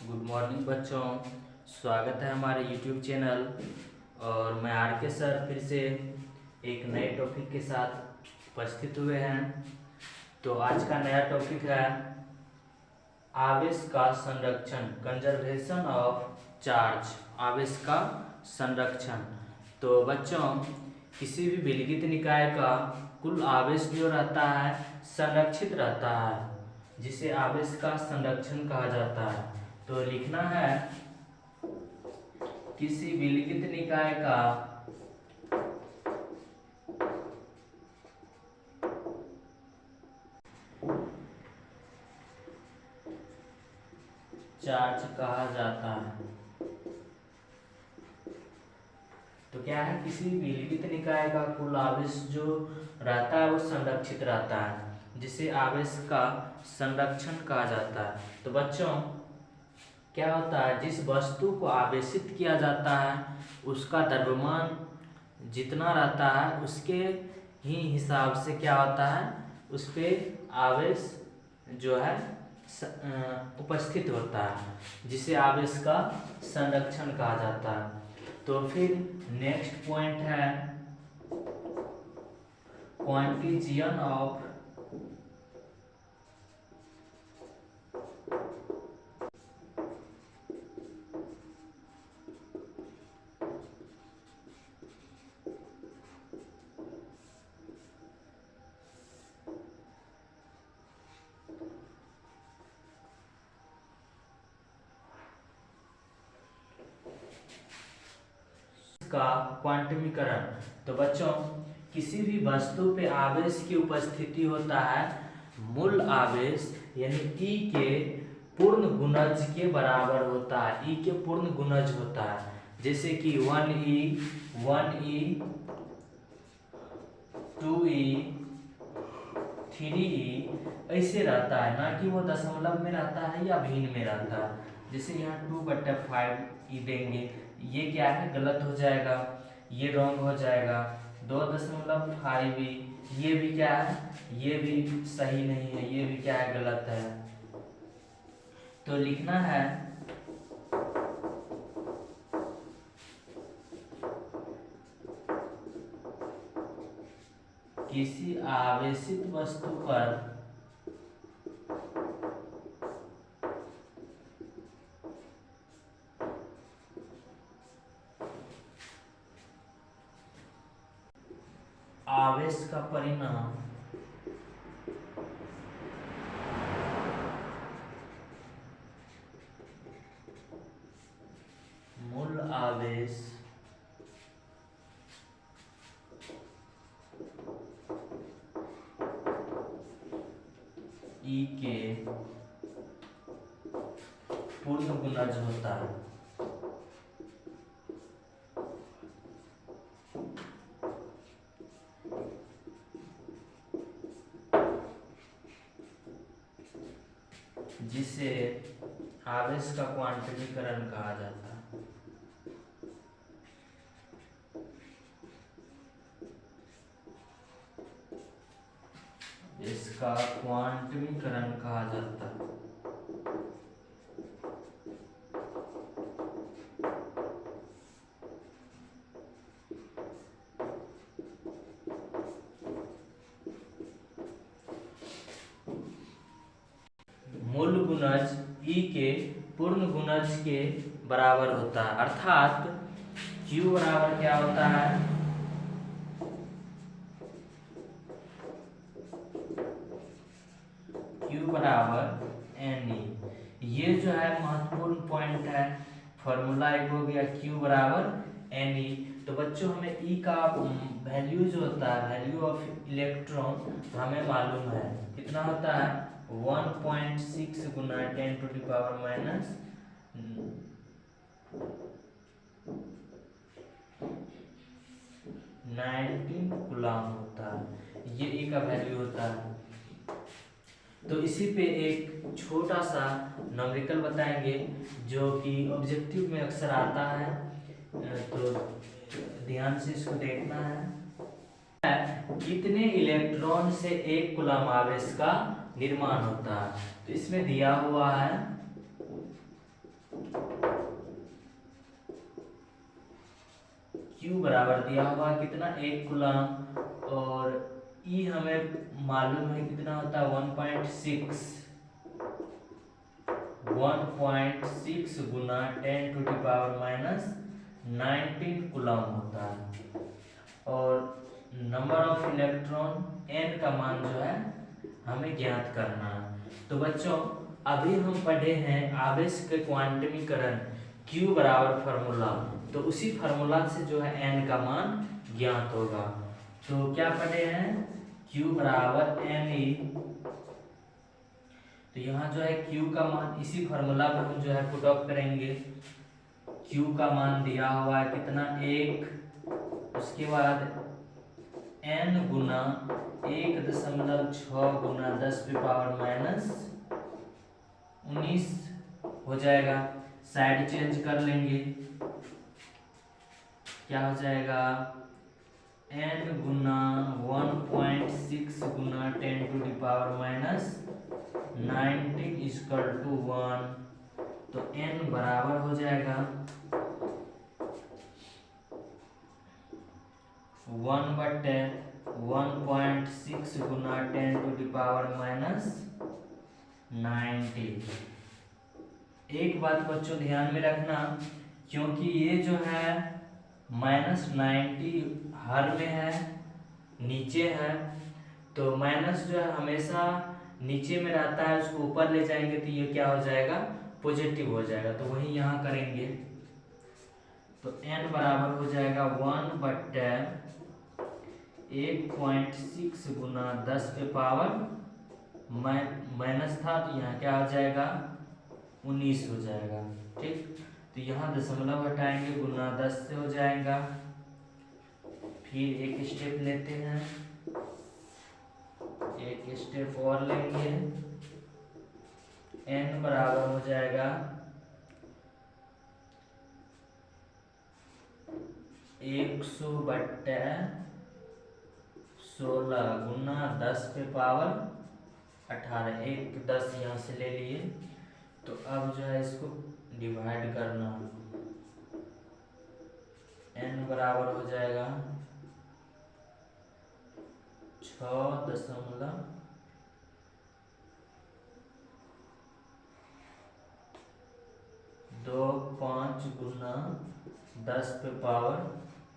Good morning बच्चों। स्वागत है हमारे यूट्यूब चैनल। और मैं आर के सर फिर से एक नए टॉपिक के साथ उपस्थित हुए हैं। तो आज का नया टॉपिक है आवेश का संरक्षण, कंजर्वेशन ऑफ चार्ज, आवेश का संरक्षण। तो बच्चों, किसी भी विलगित निकाय का कुल आवेश जो रहता है संरक्षित रहता है, जिसे आवेश का संरक्षण कहा जाता है। तो लिखना है किसी विलगित निकाय का चार्ज कहा जाता है। तो क्या है, किसी विलगित निकाय का कुल आवेश जो रहता है वो संरक्षित रहता है, जिसे आवेश का संरक्षण कहा जाता है। तो बच्चों, क्या होता है, जिस वस्तु को आवेशित किया जाता है उसका द्रव्यमान जितना रहता है उसके ही हिसाब से क्या होता है, उस पे आवेश जो है उपस्थित होता है, जिसे आवेश का संरक्षण कहा जाता है। तो फिर नेक्स्ट पॉइंट है क्वांटिजियन ऑफ का क्वांटमीकरण। तो बच्चों, किसी भी वस्तु पे आवेश की उपस्थिति होता है मूल आवेश यानी E के पूर्ण गुणज के बराबर होता है। E के पूर्ण गुणज होता है, जैसे कि 1E 2E 3E ऐसे रहता है, ना कि वो दशमलव में रहता है या भिन्न में रहता है। जैसे यहाँ 2/5E देंगे, ये क्या है, गलत हो जाएगा, ये रॉन्ग हो जाएगा। 2.5E ये भी क्या है, ये भी सही नहीं है, ये भी क्या है, गलत है। तो लिखना है किसी आवेशित वस्तु पर आवेश का परिणाम मूल आवेश E के पूर्ण गुणज होता है। जिसे आवेश का क्वांटमीकरण कहा जाता है। इसका क्वांटमीकरण कहा जाता है। मूल गुणज E के पूर्ण गुणज के बराबर होता है, अर्थात Q बराबर क्या होता है, Q बराबर Ne। ये जो है महत्वपूर्ण पॉइंट है, फॉर्मूला एक हो गया Q बराबर Ne। तो बच्चों, हमें E का वैल्यू जो होता है, वैल्यू ऑफ इलेक्ट्रॉन, तो हमें मालूम है कितना होता है, 1.6 गुना 10⁻⁻⁹ कूलम होता है। ये E का वैल्यू होता है। तो इसी पे एक छोटा सा न्यूमेरिकल बताएंगे जो कि ऑब्जेक्टिव में अक्सर आता है, तो ध्यान से इसको देखना है। कितने इलेक्ट्रॉन से एक कूलम आवेश का निर्माण होता है। तो इसमें दिया हुआ है Q बराबर दिया हुआ कितना 1 कूलम और E हमें मालूम है कितना होता है 1.6 गुना 10⁻⁻19 कूलम होता है। और नंबर ऑफ इलेक्ट्रॉन n का मान जो है हमें ज्ञात करना है। तो बच्चों अभी हम पढ़े हैं आवेश के क्वांटमीकरण Q बराबर फार्मूला, तो उसी फार्मूला से जो है n का मान ज्ञात होगा। तो क्या पढ़े हैं Q बराबर Ne, तो यहाँ जो है Q का मान इसी फार्मूला को हम जो है पुट ऑफ करेंगे। Q का मान दिया हुआ है कितना 1, उसके बाद n गुना 1.6 गुना 10⁻⁻19 हो जाएगा। साइड चेंज कर लेंगे, क्या हो जाएगा n गुना 1.6 गुना 10⁻⁻19 इक्वल टू 1, तो n बराबर हो जाएगा 1/1.6 गुना 10⁻⁻90। एक बात बच्चों ध्यान में रखना, क्योंकि ये जो है -90 हर में है, नीचे है, तो माइनस जो है हमेशा नीचे में रहता है, उसको ऊपर ले जाएंगे तो ये क्या हो जाएगा पॉजिटिव हो जाएगा। तो वही यहाँ करेंगे, तो n बराबर हो जाएगा 1/1.6 गुना 10 पे पावर माइनस था, तो यहाँ क्या हो जाएगा 19 हो जाएगा। ठीक, तो यहाँ दशमलव हटाएंगे, गुना 10 से हो जाएगा। फिर एक स्टेप लेते हैं, एक स्टेप और लेंगे, n बराबर हो जाएगा 100/16 गुना 10 पे पावर 18, 10 यहाँ से ले लिए। तो अब जो है इसको डिवाइड करना, n बराबर हो जाएगा 6.25 गुना 10 पे पावर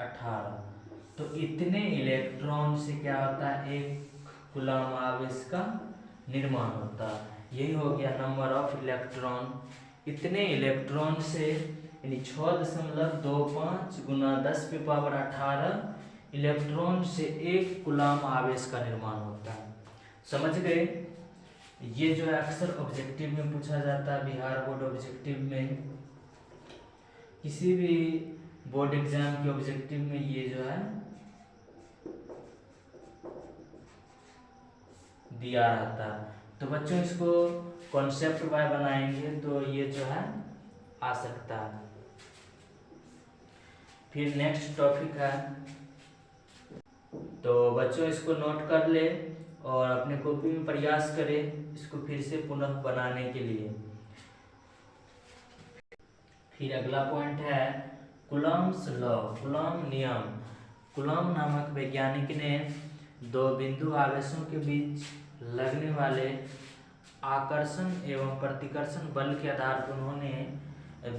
18। तो इतने इलेक्ट्रॉन से क्या होता है एक कूलम आवेश का निर्माण होता है। यही हो गया नंबर ऑफ इलेक्ट्रॉन। इतने इलेक्ट्रॉन से यानी 6.25 गुना 10 पे पावर 18 इलेक्ट्रॉन से एक कूलम आवेश का निर्माण होता है। समझ गए? ये जो है अक्सर ऑब्जेक्टिव में पूछा जाता है, बिहार बोर्ड ऑब्जेक्टिव में, किसी भी बोर्ड एग्जाम के ऑब्जेक्टिव में ये जो है दिया रहता है। तो बच्चों इसको कॉन्सेप्ट वाई बनाएंगे तो ये जो है आ सकता है। फिर नेक्स्ट टॉपिक है, तो बच्चों इसको नोट कर ले और अपने कॉपी में प्रयास करें इसको फिर से पुनः बनाने के लिए। फिर अगला पॉइंट है कूलम्स लॉ, कूलम नियम। कूलम नामक वैज्ञानिक ने दो बिंदु आवेशों के बीच लगने वाले आकर्षण एवं प्रतिकर्षण बल के आधार पर उन्होंने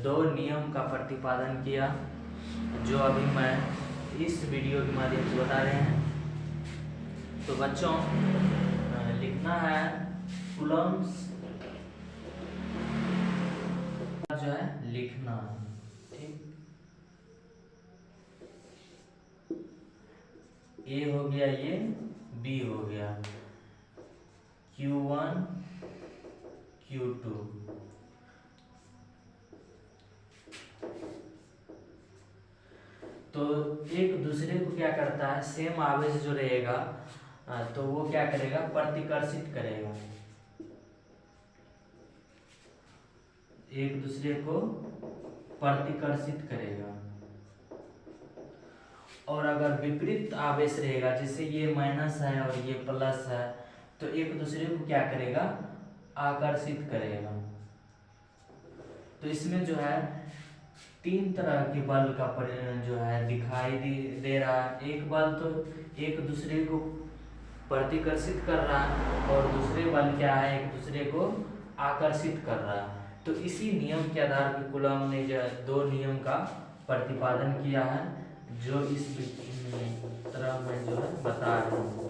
दो नियम का प्रतिपादन किया, जो अभी मैं इस वीडियो के माध्यम से बता रहे हैं। तो बच्चों लिखना है कूलम्स जो है लिखना, ठीक। ए हो गया, ये बी हो गया, Q1 Q2। तो एक दूसरे को क्या करता है, सेम आवेश जो रहेगा तो वो क्या करेगा, प्रतिकर्षित करेगा, एक दूसरे को प्रतिकर्षित करेगा। और अगर विपरीत आवेश रहेगा, जैसे ये माइनस है और ये प्लस है, तो एक दूसरे को क्या करेगा, आकर्षित करेगा। तो इसमें जो है तीन तरह के बल का जो है दिखाई दे रहा है। एक बल तो एक दूसरे को प्रतिकर्षित कर रहा है और दूसरे बल क्या है, एक दूसरे को आकर्षित कर रहा है। तो इसी नियम के आधार पर कूलॉम ने जो दो नियम का प्रतिपादन किया है, जो इस तरह मैं जो है बता रहा हूँ।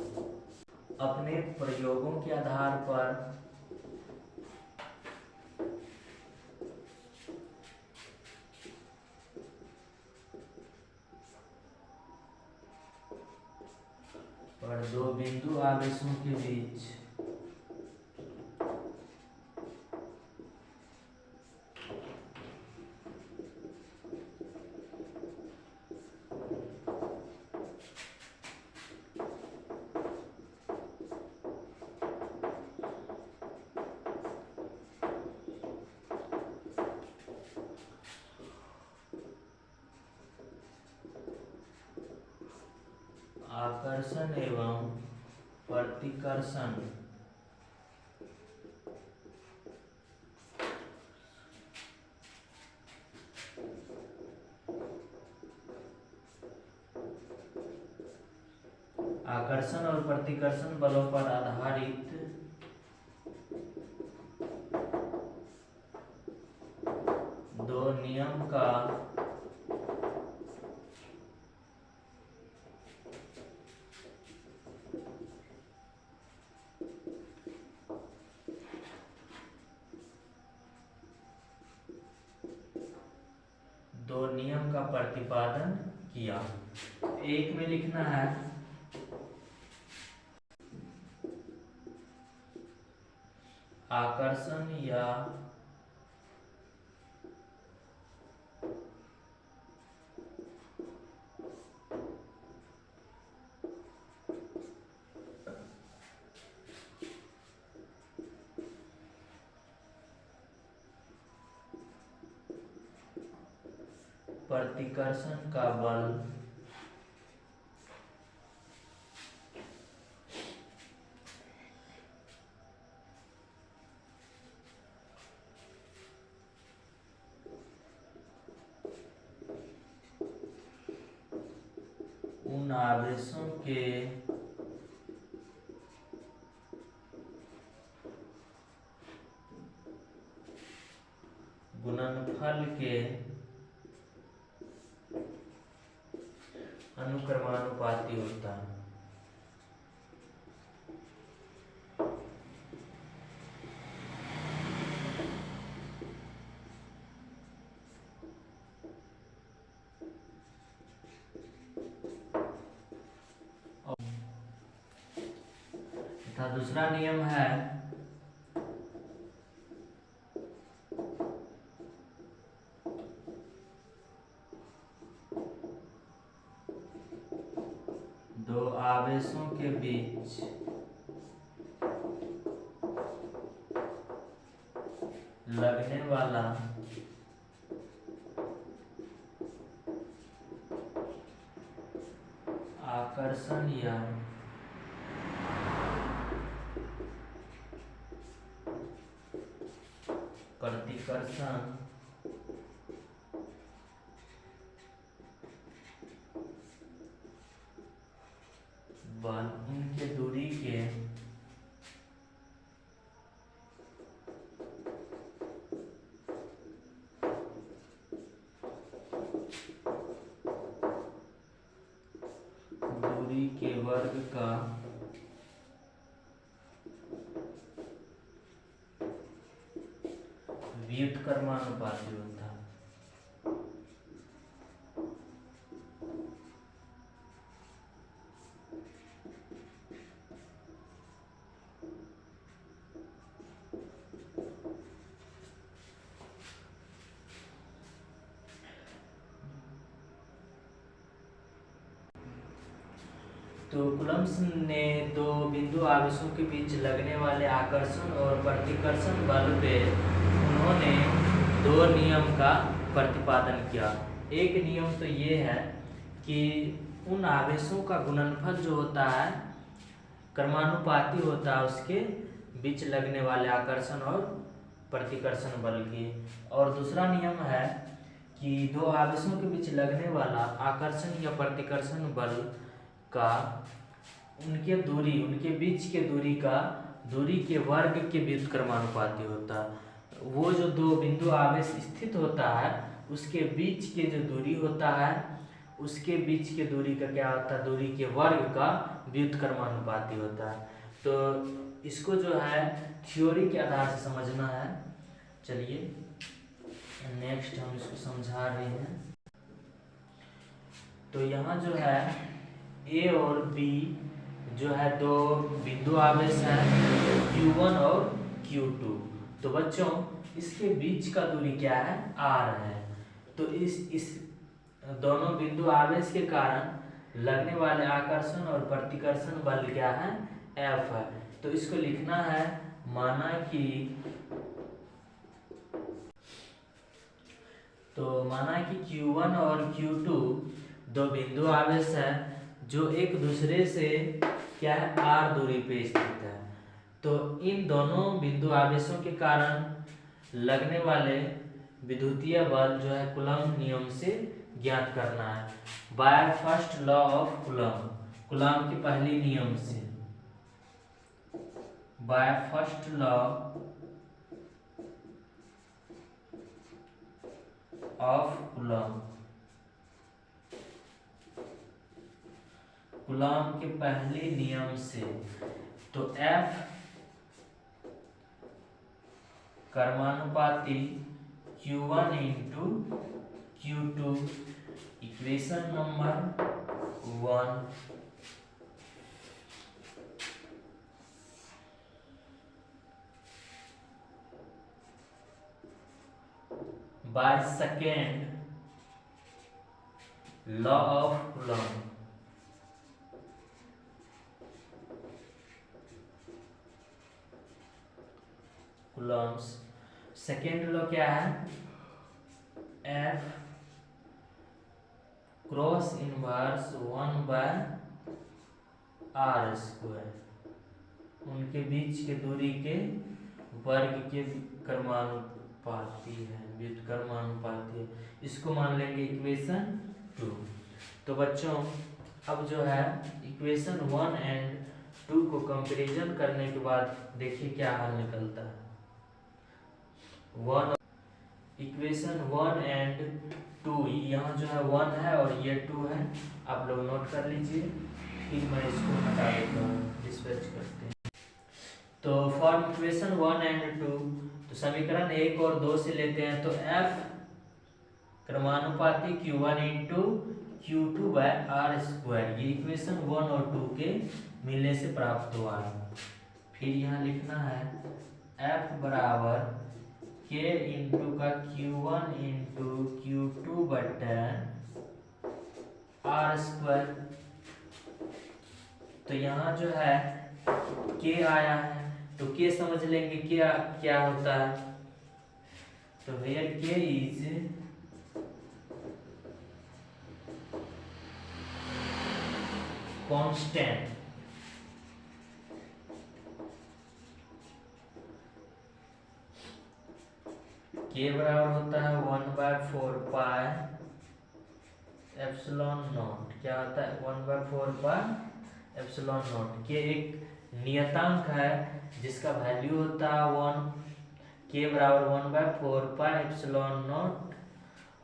अपने प्रयोगों के आधार पर और दो बिंदु आवेशों के बीच आकर्षण एवं प्रतिकर्षण आकर्षण और प्रतिकर्षण बलों पर आधारित दो नियम का प्रतिपादन किया। एक में लिखना है आकर्षण या प्रतिकर्षण का बल उन आवेशों के गुणनफल के अनुक्रमानुपाती होता है। तथा दूसरा नियम है दो आवेशों के बीच लगने वाला आकर्षण या प्रतिकर्षण बल उनके दूरी के वर्ग का व्युत्क्रमानुपाती होता है। तो कूलम्ब्स ने दो बिंदु आवेशों के बीच लगने वाले आकर्षण और प्रतिकर्षण बल पे उन्होंने दो नियम का प्रतिपादन किया। एक नियम तो ये है कि उन आवेशों का गुणनफल जो होता है क्रमानुपाती होता है उसके बीच लगने वाले आकर्षण और प्रतिकर्षण बल की। और दूसरा नियम है कि दो आवेशों के बीच लगने वाला आकर्षण या प्रतिकर्षण बल का उनके बीच के दूरी के वर्ग के व्युत्क्रमानुपाती होता है। वो जो दो बिंदु आवेश स्थित होता है उसके बीच के जो दूरी होता है उसके बीच के दूरी का क्या होता है, दूरी के वर्ग का व्युत्क्रमानुपाती होता है। तो इसको जो है थ्योरी के आधार से समझना है। चलिए नेक्स्ट हम इसको समझा रहे हैं। तो यहाँ जो है ए और बी जो है दो बिंदु आवेश है Q1 और Q2। तो बच्चों इसके बीच का दूरी क्या है, R है। तो इस दोनों बिंदु आवेश के कारण लगने वाले आकर्षण और प्रतिकर्षण बल क्या है, F है। तो इसको लिखना है, माना कि Q1 और Q2 दो बिंदु आवेश है जो एक दूसरे से क्या है, R दूरी पे स्थित है। तो इन दोनों बिंदु आवेशों के कारण लगने वाले विद्युतीय बल जो है कूलम्ब नियम से ज्ञात करना है, by first law of coulomb, coulomb की पहली नियम से, by first law of coulomb, coulomb के पहले नियम से। तो F कर्मानुपाती Q1 into Q2, equation number 1। By second law of coulomb, Coulomb's second law क्या है, F क्रॉस इनवर्स 1/r², उनके बीच के दूरी के वर्ग के कर्मानुपाती है, व्युत्क्रमानुपाती है। इसको मान लेंगे इक्वेशन 2। तो बच्चों अब जो है इक्वेशन 1 एंड 2 को कंपैरिजन करने के बाद देखिए क्या हल निकलता है। इक्वेशन 1 एंड 2, यहाँ जो है 1 है और ये 2 है, आप लोग नोट कर लीजिए, फिर मैं इसको हटा देता हूँ, डिस्पैच करते हैं। तो फॉर इक्वेशन 1 एंड 2, तो समीकरण 1 और 2 से लेते हैं। तो F क्रमानुपाती Q1 इंटू Q2/r², ये इक्वेशन 1 और 2 के मिलने से प्राप्त हुआ है। फिर यहाँ लिखना है F बराबर K इंटू का Q1 इंटू Q2/r²। तो यहाँ जो है K आया है, तो K समझ लेंगे क्या होता है। तो here K is constant, K बराबर होता है 1/4 पाई एप्सिलॉन नॉट। क्या होता है 1/4 पाई एप्सिलॉन नॉट। K एक नियतांक है जिसका वैल्यू होता है 1। K बराबर 1/4 पाई एप्सिलॉन नॉट,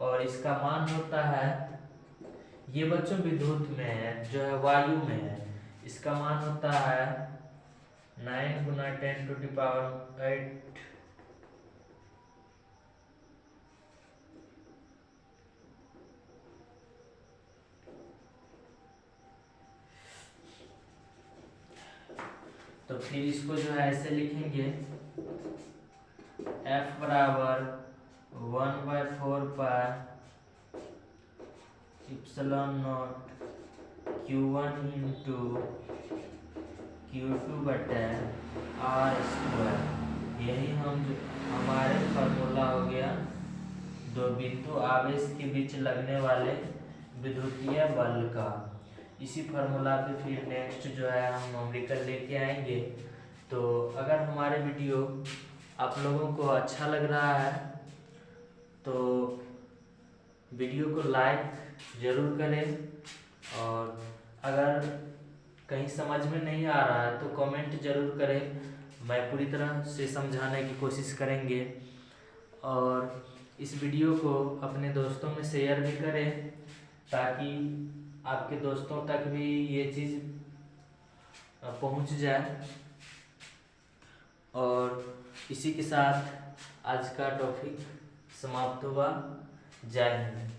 और इसका मान होता है, ये बच्चों विद्युत में है, जो है वायु में है, इसका मान होता है 9 × 10⁸ तो फिर इसको जो है ऐसे लिखेंगे, F बराबर 1/4 pi epsilon not Q1 into Q2/r²। यही हमारे फार्मूला हो गया दो बिंदु आवेश के बीच लगने वाले विद्युतीय बल का। इसी फार्मूला पे फिर नेक्स्ट जो है हम न्यूमेरिकल लेके आएंगे। तो अगर हमारे वीडियो आप लोगों को अच्छा लग रहा है तो वीडियो को लाइक ज़रूर करें, और अगर कहीं समझ में नहीं आ रहा है तो कमेंट ज़रूर करें, मैं पूरी तरह से समझाने की कोशिश करेंगे। और इस वीडियो को अपने दोस्तों में शेयर भी करें ताकि आपके दोस्तों तक भी ये चीज़ पहुंच जाए। और इसी के साथ आज का टॉपिक समाप्त हुआ। जय हिंद।